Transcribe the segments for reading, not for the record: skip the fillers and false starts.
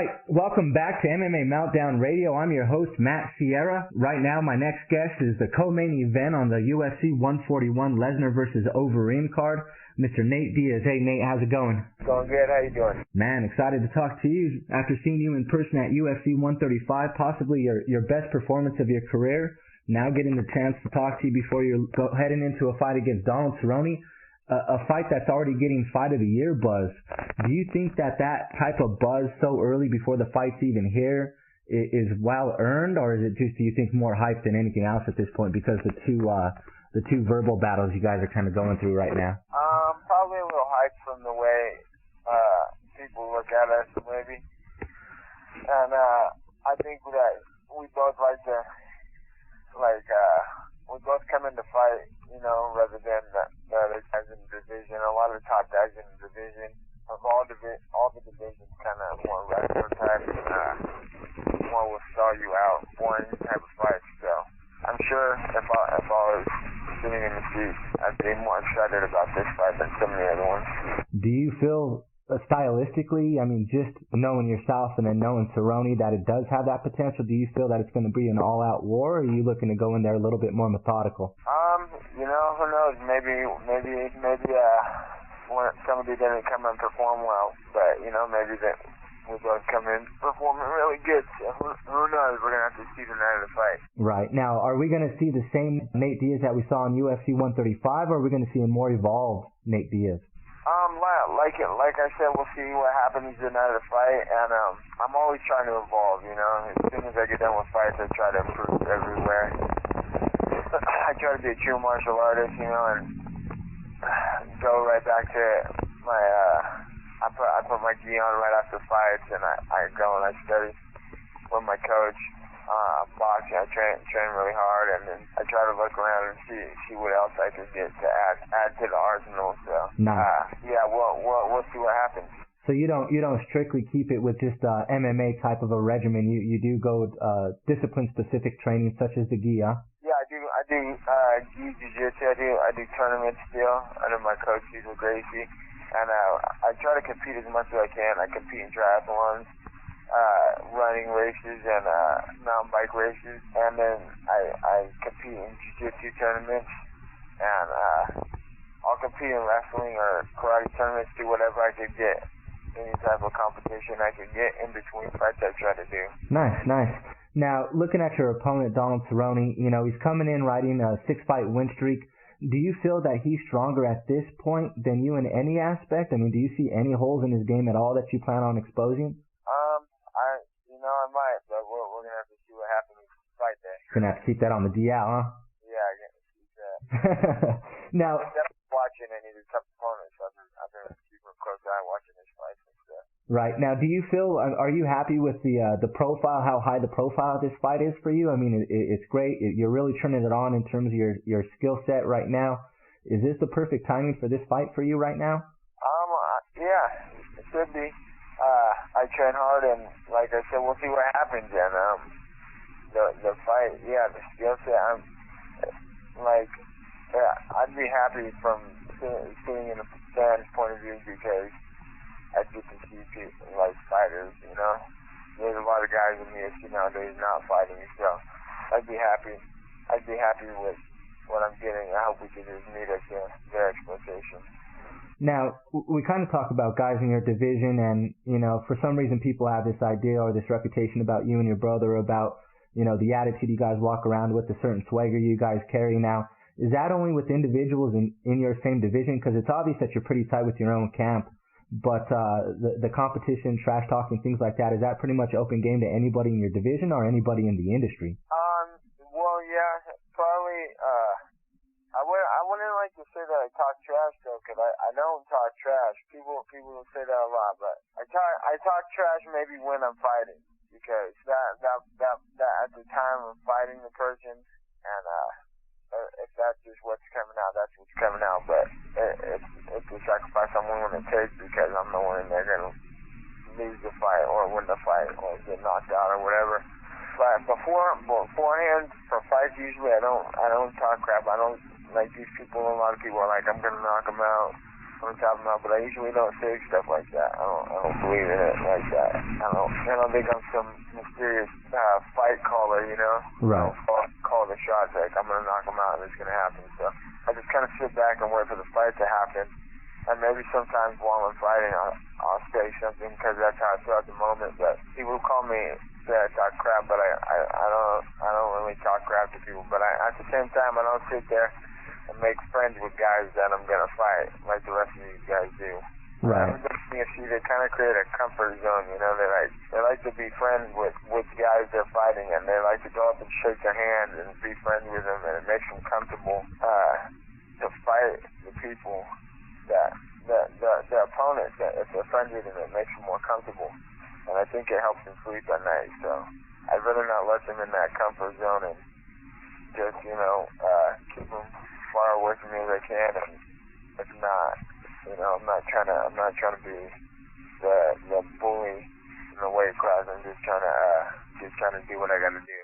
right, welcome back to MMA Meltdown Radio. I'm your host, Matt Sierra. Right now, my next guest is the co-main event on the UFC 141 Lesnar versus Overeem card, Mr. Nick Diaz. Hey, Nate, how's it going? Going good. How you doing? Man, excited to talk to you after seeing you in person at UFC 135, possibly your best performance of your career. Now getting the chance to talk to you before you're heading into a fight against Donald Cerrone. A fight that's already getting Fight of the Year buzz. Do you think that type of buzz so early before the fight's even here is well earned, or is it just, do you think, more hype than anything else at this point because the two verbal battles you guys are kind of going through right now? Probably a little hype from the way people look at us, maybe. And I think that we both like to, we both come in to fight, rather than the other guys in the division. A lot of the top guys in the division, of all the divisions, kind of more wrestler type, more will stall you out, boring type of fights. So I'm sure if I was sitting in the seat, I'd be more excited about this fight than some of the other ones. Do you feel stylistically, just knowing yourself and then knowing Cerrone, that it does have that potential? Do you feel that it's going to be an all-out war, or are you looking to go in there a little bit more methodical? Who knows? Maybe when somebody didn't come and perform well, but maybe that we both come in performing really good. So who knows? We're gonna have to see the night of the fight. Right. Now, are we gonna see the same Nate Diaz that we saw in UFC 135, or are we gonna see a more evolved Nate Diaz? Like I said, we'll see what happens the night of the fight, and I'm always trying to evolve. As soon as I get done with fights, I try to improve everywhere. I try to be a true martial artist, and go right back to my. I put my gi on right after fights, and I go and I study with my coach. Boxing, I train really hard, and then I try to look around and see what else I could get to add to the arsenal. So nice. We'll see what happens. So you don't strictly keep it with just MMA type of a regimen. You do go discipline specific training such as the gi, huh? Yeah, I do gi jiu-jitsu. I do tournaments still under my coach, Cecil Gracie, and I try to compete as much as I can. I compete in triathlons, running races, and mountain bike races, and then I compete in jiu-jitsu tournaments, and I'll compete in wrestling or karate tournaments, do whatever I could get, any type of competition I could get in between fights I try to do. Nice. Now, looking at your opponent, Donald Cerrone, he's coming in riding a 6-fight win streak. Do you feel that he's stronger at this point than you in any aspect? Do you see any holes in his game at all that you plan on exposing? I might, but we're going to have to see what happens in the fight day. Going to have to keep that on the DL, huh? Yeah, I'm going to keep that. Now, I'm definitely watching any of the tough opponents. I've been keeping a close eye watching this fight and stuff. Right. Now, do you feel, are you happy with the profile, how high the profile of this fight is for you? It's great. You're really turning it on in terms of your skill set right now. Is this the perfect timing for this fight for you right now? Yeah, it should be. I train hard, and like I said, we'll see what happens. And the fight, the skill set. I'd be happy from seeing in a fan's point of view, because I get to see people like fighters. There's a lot of guys in the UFC nowadays not fighting, so I'd be happy. I'd be happy with what I'm getting. I hope we can just meet up to their expectations. Now, we kind of talk about guys in your division, and, for some reason people have this idea or this reputation about you and your brother, about, the attitude you guys walk around with, the certain swagger you guys carry. Now, is that only with individuals in your same division? Because it's obvious that you're pretty tight with your own camp, but the competition, trash talking, things like that, is that pretty much open game to anybody in your division or anybody in the industry? Well, yeah, probably, I wouldn't like to say that I talk trash, though, because I don't talk trash. People will say that a lot, but I talk trash maybe when I'm fighting, because that at the time of fighting the person, and if that's just what's coming out, that's what's coming out. But it's a sacrifice I'm willing to take, because I'm the one that going to lose the fight or win the fight or get knocked out or whatever. But beforehand, for fights, usually I don't talk crap. I don't like these people. A lot of people are like, I'm gonna knock him out, on top of my mouth, but I usually don't say stuff like that. I don't believe in it like that. I don't think I'm some mysterious fight caller, you know? Right. Call the shots, like I'm gonna knock him out and it's gonna happen. So I just kind of sit back and wait for the fight to happen. And maybe sometimes while I'm fighting, I'll say something because that's how I feel at the moment. But people call me that I talk crap, but I don't really talk crap to people. But at the same time, I don't sit there and make friends with guys that I'm gonna fight like the rest of these guys do. Right. UFC, they kind of create a comfort zone, you know. They like to be friends with guys they're fighting, and they like to go up and shake their hand and be friends with them, and it makes them comfortable to fight the people that the opponents, that if they're friends with them, it makes them more comfortable, and I think it helps them sleep at night. So I'd rather not let them in that comfort zone and just, you know, keep them far away from me as I can. And if not, you know, I'm not trying to be the bully in the weight class. I'm just trying to do what I got to do.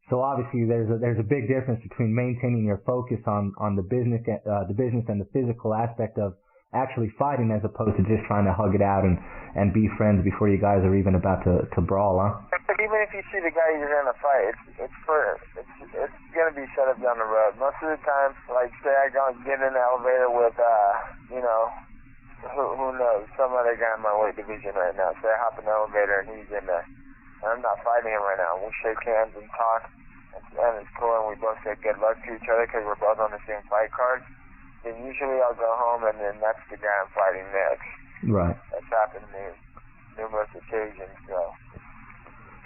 So obviously there's a big difference between maintaining your focus on the business and the physical aspect of actually fighting, as opposed to just trying to hug it out and be friends before you guys are even about to brawl, huh? But even if you see the guy you're gonna fight, it's gonna be set up down the road. Most of the time, like say I go and get in the elevator with you know, who knows, some other guy in my weight division right now. Say I hop in the elevator and he's in there, and I'm not fighting him right now. We shake hands and talk, and it's cool, and we both say good luck to each other because we're both on the same fight card. Then usually I'll go home, and then that's the guy I'm fighting next. Right. That's happened to me numerous occasions.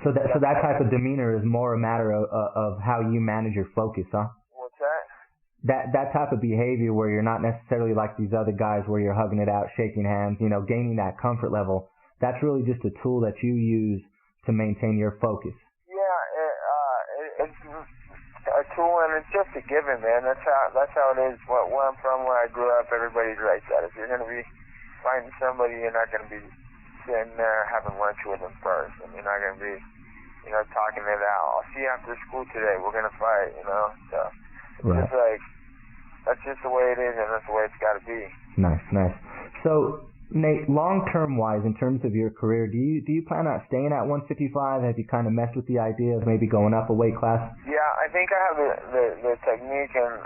So that type of demeanor is more a matter of how you manage your focus, huh? What's that? That type of behavior where you're not necessarily like these other guys where you're hugging it out, shaking hands, you know, gaining that comfort level. That's really just a tool that you use to maintain your focus. Yeah, it's a tool, and it's just a given, man. That's how it is. Where I'm from, where I grew up, everybody's like that. If you're gonna be fighting somebody, you're not gonna be sitting there having lunch with them first, and you're not gonna be, you know, talking it out. I'll see you after school today. We're gonna fight, you know. So it's right. just like that's just the way it is, and that's the way it's got to be. Nice. So Nate, long-term wise, in terms of your career, do you plan on staying at 155? Have you kind of messed with the idea of maybe going up a weight class? Yeah, I think I have the technique and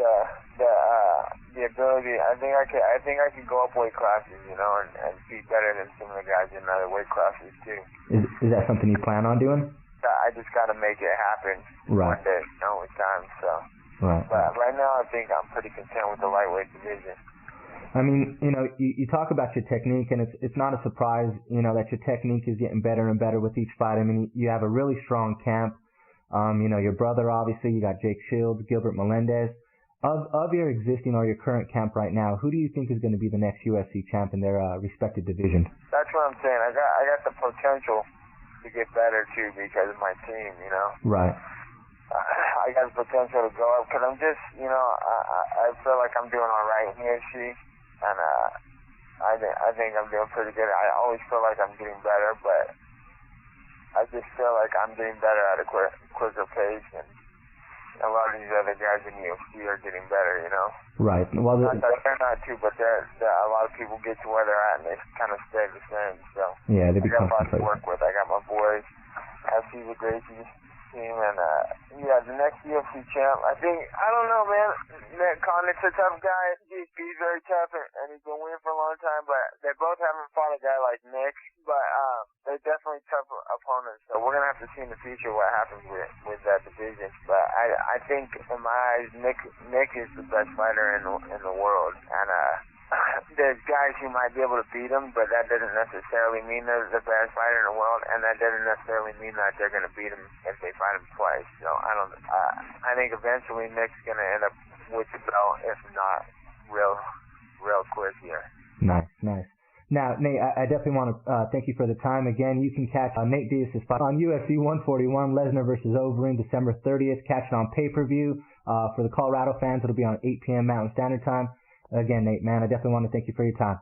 the ability. I think I could go up weight classes, you know, and be better than some of the guys in other weight classes too. Is that something you plan on doing? I just got to make it happen one day, you know, with time. So, but right now I think I'm pretty content with the lightweight division. I mean, you know, you talk about your technique, and it's not a surprise, you know, that your technique is getting better and better with each fight. I mean, you have a really strong camp. You know, your brother, obviously, you got Jake Shields, Gilbert Melendez. Of your existing or your current camp right now, who do you think is going to be the next UFC champ in their respective divisions? That's what I'm saying. I got the potential to get better too because of my team, you know. Right. I got the potential to go up because I'm just, you know, I feel like I'm doing all right in the UFC. And I think I'm doing pretty good. I always feel like I'm getting better, but I just feel like I'm getting better at a quicker pace, and a lot of these other guys in the UFC are getting better, you know? Right. Well, they're not too, but a lot of people get to where they're at, and they kind of stay the same. So yeah, they become I got lots to work with. I got my boys, FC the Gracie team, and the next UFC champ. I don't know, man. Nick Connick's a tough guy. He's very tough, and he's been winning for a long time. But they both haven't fought a guy like Nick. But they're definitely tough opponents. So we're gonna have to see in the future what happens with that division. But I think in my eyes, Nick is the best fighter in the world, and there's guys who might be able to beat him, but that doesn't necessarily mean they're the best fighter in the world, and that doesn't necessarily mean that they're going to beat him if they fight him twice. So I think eventually Nick's going to end up with the belt, if not real quick here. Nice. Now, Nate, I definitely want to thank you for the time. Again, you can catch Nick Diaz's fight on UFC 141, Lesnar versus Overeem, December 30th. Catch it on pay-per-view. For the Colorado fans, it'll be on 8 p.m. Mountain Standard Time. Again, Nate, man, I definitely want to thank you for your time.